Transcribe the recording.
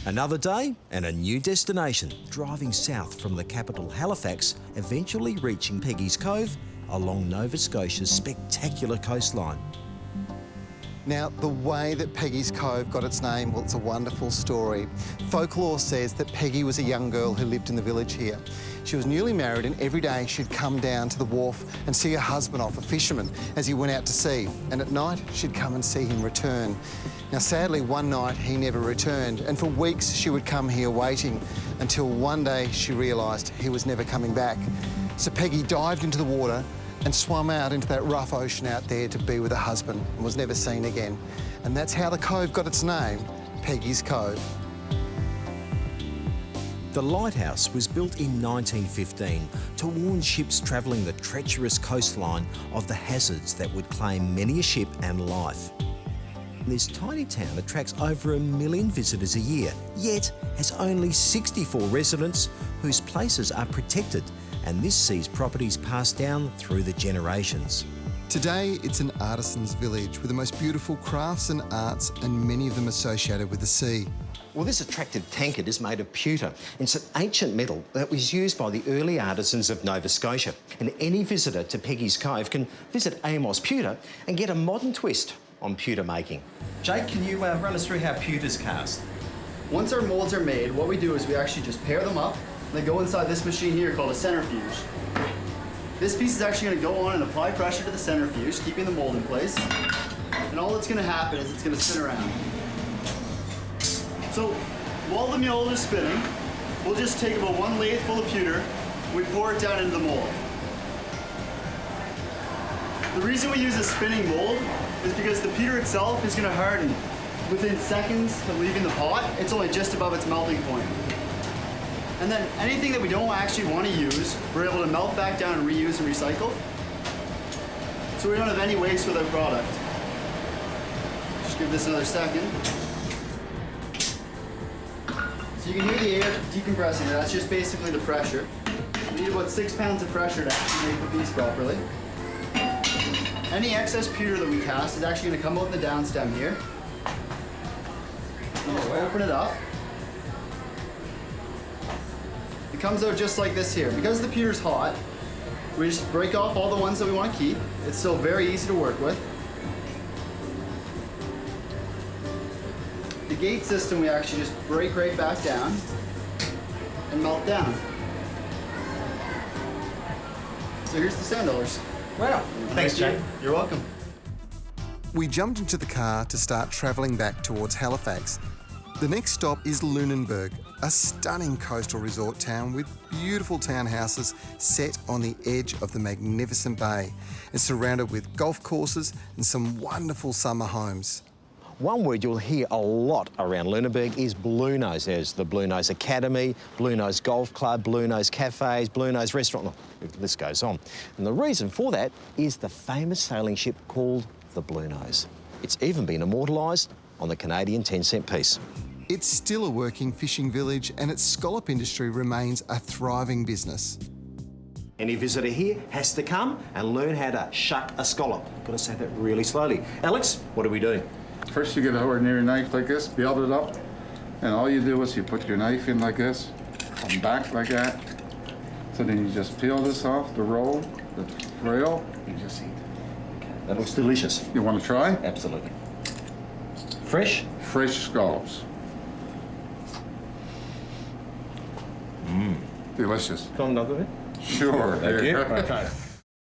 Another day and a new destination, driving south from the capital Halifax, eventually reaching Peggy's Cove along Nova Scotia's spectacular coastline. Now, the way that Peggy's Cove got its name, well, it's a wonderful story. Folklore says that Peggy was a young girl who lived in the village here. She was newly married and every day she'd come down to the wharf and see her husband off, a fisherman, as he went out to sea. And at night, she'd come and see him return. Now, sadly, one night he never returned, and for weeks she would come here waiting until one day she realised he was never coming back. So Peggy dived into the water and swam out into that rough ocean out there to be with her husband and was never seen again. And that's how the cove got its name, Peggy's Cove. The Lighthouse was built in 1915 to warn ships travelling the treacherous coastline of the hazards that would claim many a ship and life. This tiny town attracts over 1 million visitors a year, yet has only 64 residents whose places are protected, and this sees properties passed down through the generations. Today, it's an artisans village with the most beautiful crafts and arts, and many of them associated with the sea. Well, this attractive tankard is made of pewter. It's an ancient metal that was used by the early artisans of Nova Scotia. And any visitor to Peggy's Cove can visit Amos Pewter and get a modern twist on pewter making. Jake, can you run us through how pewter's cast? Once our molds are made, what we do is we actually just pair them up. They go inside this machine here called a centrifuge. This piece is actually going to go on and apply pressure to the centrifuge, keeping the mold in place. And all that's going to happen is it's going to spin around. So while the mold is spinning, we'll just take about 1 lathe full of pewter, we pour it down into the mold. The reason we use a spinning mold is because the pewter itself is going to harden within seconds of leaving the pot. It's only just above its melting point. And then anything that we don't actually want to use, we're able to melt back down and reuse and recycle. So we don't have any waste with our product. Just give this another second. So you can hear the air decompressing. That's just basically the pressure. We need about 6 pounds of pressure to actually make the piece properly. Any excess pewter that we cast is actually going to come out in the down stem here. Open it up. It comes out just like this here. Because the pewter's hot, we just break off all the ones that we want to keep. It's still very easy to work with. The gate system we actually just break right back down and melt down. So here's the sand dollars. Wow. Thanks, Jake. You're welcome. We jumped into the car to start travelling back towards Halifax. The next stop is Lunenburg, a stunning coastal resort town with beautiful townhouses set on the edge of the magnificent bay. It's surrounded with golf courses and some wonderful summer homes. One word you'll hear a lot around Lunenburg is Blue Nose. There's the Blue Nose Academy, Blue Nose Golf Club, Blue Nose Cafes, Blue Nose Restaurant, the list goes on. And the reason for that is the famous sailing ship called the Blue Nose. It's even been immortalised on the Canadian 10-cent piece. It's still a working fishing village and its scallop industry remains a thriving business. Any visitor here has to come and learn how to shuck a scallop. Got to say that really slowly. Alex, what do we do? First you get an ordinary knife like this, build it up, and all you do is you put your knife in like this, and back like that. So then you just peel this off, the roll, the frill, you just eat. That looks delicious. You want to try? Absolutely. Fresh? Fresh scallops. Delicious. Got another bit? Sure. Thank you. Okay.